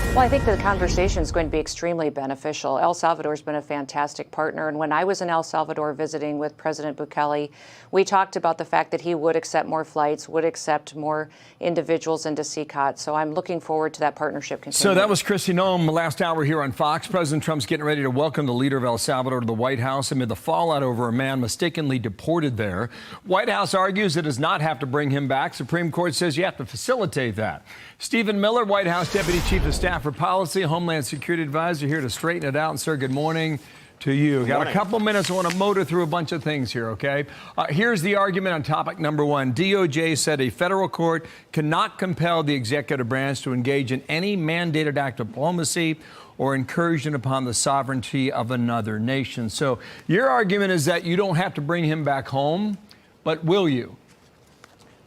Well, I think the conversation is going to be extremely beneficial. El Salvador has been a fantastic partner. And when I was in El Salvador visiting with President Bukele, we talked about the fact that he would accept more flights, would accept more individuals into CCOT. So I'm looking forward to that partnership continuing. So that was Kristi Noem last hour here on Fox. President Trump's getting ready to welcome the leader of El Salvador to the White House amid the fallout over a man mistakenly deported there. White House argues it does not have to bring him back. Supreme Court says you have to facilitate that. Stephen Miller, White House Deputy Chief of Staff for Policy, Homeland Security Advisor, here to straighten it out. And, sir, good morning to you. Got a couple minutes. I want to motor through a bunch of things here, okay? Here's the argument on topic number one. DOJ said a federal court cannot compel the executive branch to engage in any mandated act of diplomacy or incursion upon the sovereignty of another nation. So your argument is that you don't have to bring him back home, but will you?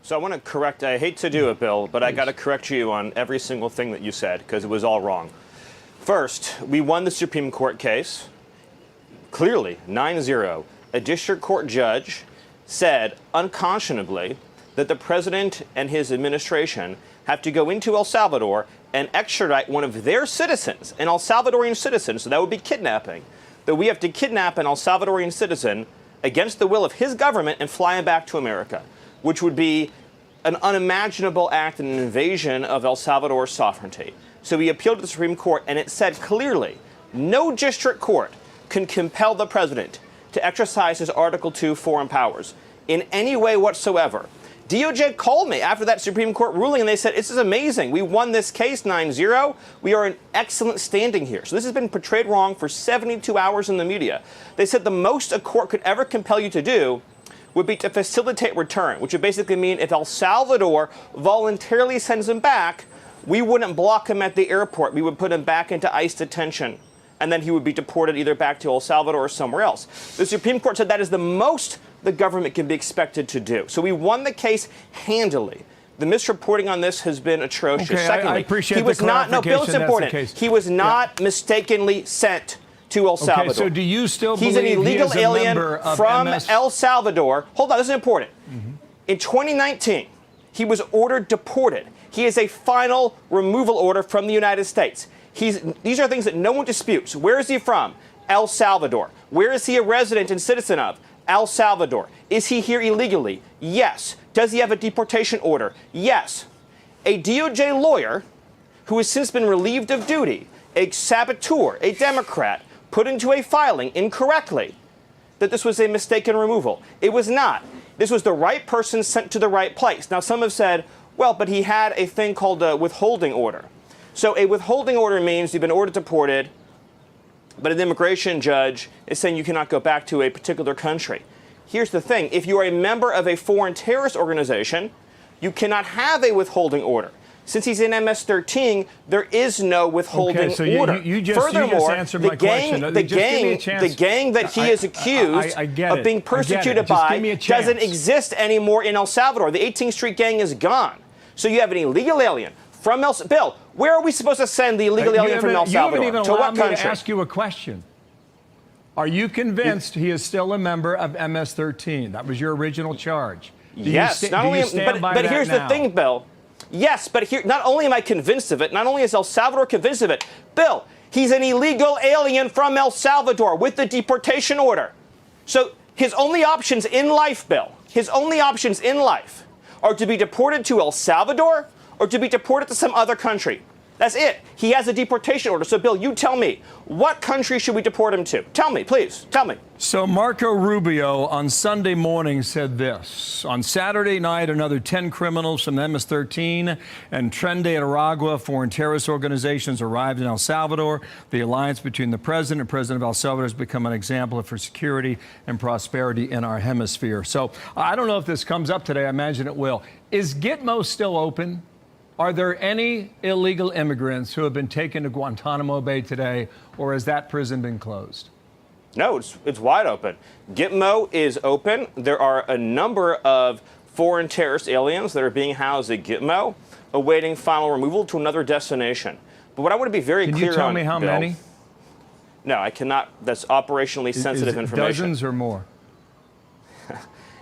So I want to correct, I hate to do it, Bill, but I got to correct you on every single thing that you said because it was all wrong. First, we won the Supreme Court case, clearly, 9-0. A district court judge said unconscionably that the president and his administration have to go into El Salvador and extradite one of their citizens, an El Salvadorian citizen, so that would be kidnapping, that we have to kidnap an El Salvadorian citizen against the will of his government and fly him back to America, which would be an unimaginable act and an invasion of El Salvador's sovereignty. So we appealed to the Supreme Court, and it said clearly, no district court can compel the president to exercise his Article 2 foreign powers in any way whatsoever. DOJ called me after that Supreme Court ruling, and they said, this is amazing. We won this case 9-0. We are in excellent standing here. So this has been portrayed wrong for 72 hours in the media. They said the most a court could ever compel you to do would be to facilitate return, which would basically mean if El Salvador voluntarily sends him back, we wouldn't block him at the airport. We would put him back into ICE detention, and then he would be deported either back to El Salvador or somewhere else. The Supreme Court said that is the most the government can be expected to do. So we won the case handily. The misreporting on this has been atrocious. Okay, Secondly, I appreciate he was the not, no, Bill, it's important. He was not mistakenly sent to El Salvador. Okay, so do you still He's believe an illegal he is a alien member of from MS? El Salvador. Hold on, this is important. In 2019, he was ordered deported. He has a final removal order from the United States. These are things that no one disputes. Where is he from? El Salvador. Where is he a resident and citizen of? El Salvador. Is he here illegally? Yes. Does he have a deportation order? Yes. A DOJ lawyer who has since been relieved of duty, a saboteur, a Democrat, put into a filing incorrectly that this was a mistaken removal. It was not. This was the right person sent to the right place. Now, some have said, well, but he had a thing called a withholding order. So a withholding order means you've been ordered deported, but an immigration judge is saying you cannot go back to a particular country. Here's the thing. If you are a member of a foreign terrorist organization, you cannot have a withholding order. Since he's in MS-13, there is no withholding order. Furthermore, the gang that he is accused of being persecuted by doesn't exist anymore in El Salvador. The 18th Street gang is gone. So you have an illegal alien from El Salvador. Bill, where are we supposed to send the illegal alien from El Salvador? You haven't even to allowed what country? me to ask you a question. Are you convinced he is still a member of MS-13? That was your original charge. Yes. But here's the thing, Bill. Yes, but here, not only am I convinced of it, not only is El Salvador convinced of it, Bill, he's an illegal alien from El Salvador with the deportation order. So his only options in life, Bill, his only options in life are to be deported to El Salvador or to be deported to some other country. That's it. He has a deportation order. So, Bill, you tell me, what country should we deport him to? Tell me, please. Tell me. So Marco Rubio on Sunday morning said this. On Saturday night, another 10 criminals from MS-13 and Tren de Aragua, foreign terrorist organizations, arrived in El Salvador. The alliance between the president and president of El Salvador has become an example for security and prosperity in our hemisphere. So I don't know if this comes up today. I imagine it will. Is Gitmo still open? Are there any illegal immigrants who have been taken to Guantanamo Bay today, or has that prison been closed? No, it's wide open. Gitmo is open. There are a number of foreign terrorist aliens that are being housed at Gitmo, awaiting final removal to another destination. But what I want to be very clear on, Can you tell me how many? No, I cannot. That's operationally sensitive information. Dozens or more?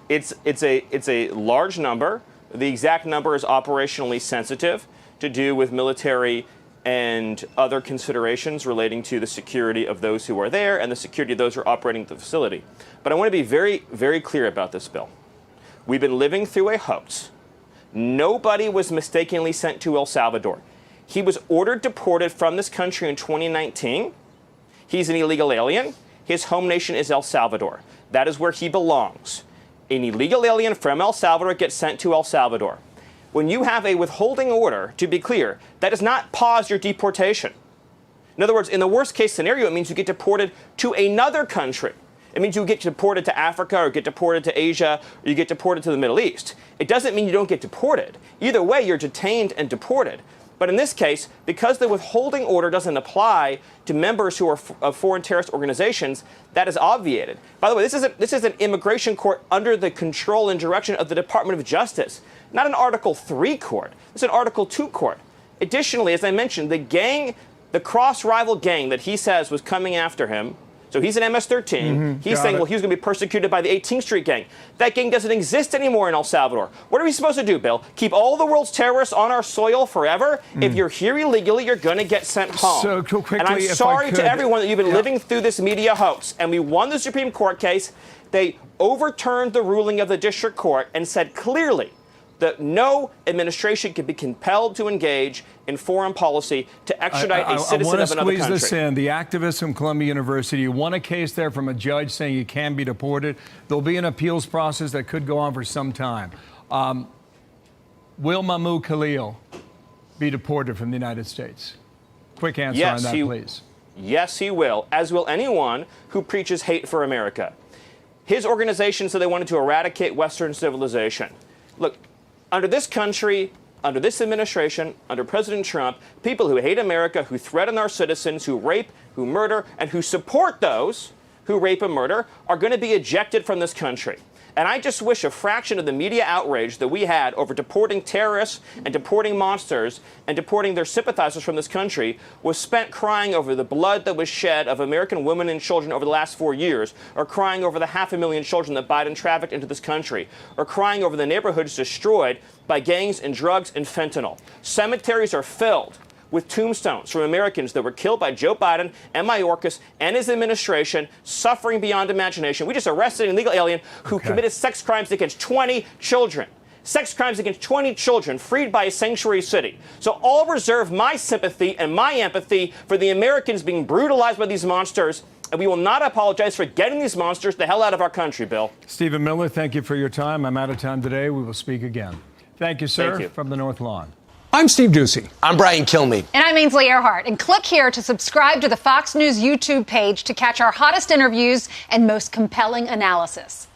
It's a large number. The exact number is operationally sensitive to do with military and other considerations relating to the security of those who are there and the security of those who are operating the facility. But I want to be very, very clear about this, Bill. We've been living through a hoax. Nobody was mistakenly sent to El Salvador. He was ordered deported from this country in 2019. He's an illegal alien. His home nation is El Salvador. That is where he belongs. An illegal alien from El Salvador gets sent to El Salvador. When you have a withholding order, to be clear, that does not pause your deportation. In other words, in the worst case scenario, it means you get deported to another country. It means you get deported to Africa or get deported to Asia or you get deported to the Middle East. It doesn't mean you don't get deported. Either way, you're detained and deported. But in this case, because the withholding order doesn't apply to members who are of foreign terrorist organizations, that is obviated. By the way, this is an immigration court under the control and direction of the Department of Justice, not an Article 3 court. It's an Article 2 court. Additionally, as I mentioned, the gang, the cross-rival gang that he says was coming after him, so he's an MS-13. He's saying, well, he was going to be persecuted by the 18th Street gang. That gang doesn't exist anymore in El Salvador. What are we supposed to do, Bill? Keep all the world's terrorists on our soil forever? If you're here illegally, you're going to get sent home. So quickly, and I'm sorry to everyone that you've been living through this media hoax. And we won the Supreme Court case. They overturned the ruling of the district court and said clearly that no administration can be compelled to engage in foreign policy to extradite a citizen of another country. I want to squeeze this in. The activists from Columbia University won a case there from a judge saying you can be deported. There'll be an appeals process that could go on for some time. Will Mahmoud Khalil be deported from the United States? Quick answer on that, please. Yes, he will, as will anyone who preaches hate for America. His organization said they wanted to eradicate Western civilization. Look, under this country, under this administration, under President Trump, people who hate America, who threaten our citizens, who rape, who murder, and who support those who rape and murder are going to be ejected from this country. And I just wish a fraction of the media outrage that we had over deporting terrorists and deporting monsters and deporting their sympathizers from this country was spent crying over the blood that was shed of American women and children over the last 4 years, or crying over the 500,000 children that Biden trafficked into this country, or crying over the neighborhoods destroyed by gangs and drugs and fentanyl. Cemeteries are filled with tombstones from Americans that were killed by Joe Biden and Mayorkas and his administration, suffering beyond imagination. We just arrested an illegal alien who committed sex crimes against 20 children. Sex crimes against 20 children freed by a sanctuary city. So I'll reserve my sympathy and my empathy for the Americans being brutalized by these monsters, and we will not apologize for getting these monsters the hell out of our country, Bill. Stephen Miller, thank you for your time. I'm out of time today. We will speak again. Thank you, sir, Thank you. from the North Lawn. I'm Steve Ducey. I'm Brian Kilmeade. And I'm Ainsley Earhart. And click here to subscribe to the Fox News YouTube page to catch our hottest interviews and most compelling analysis.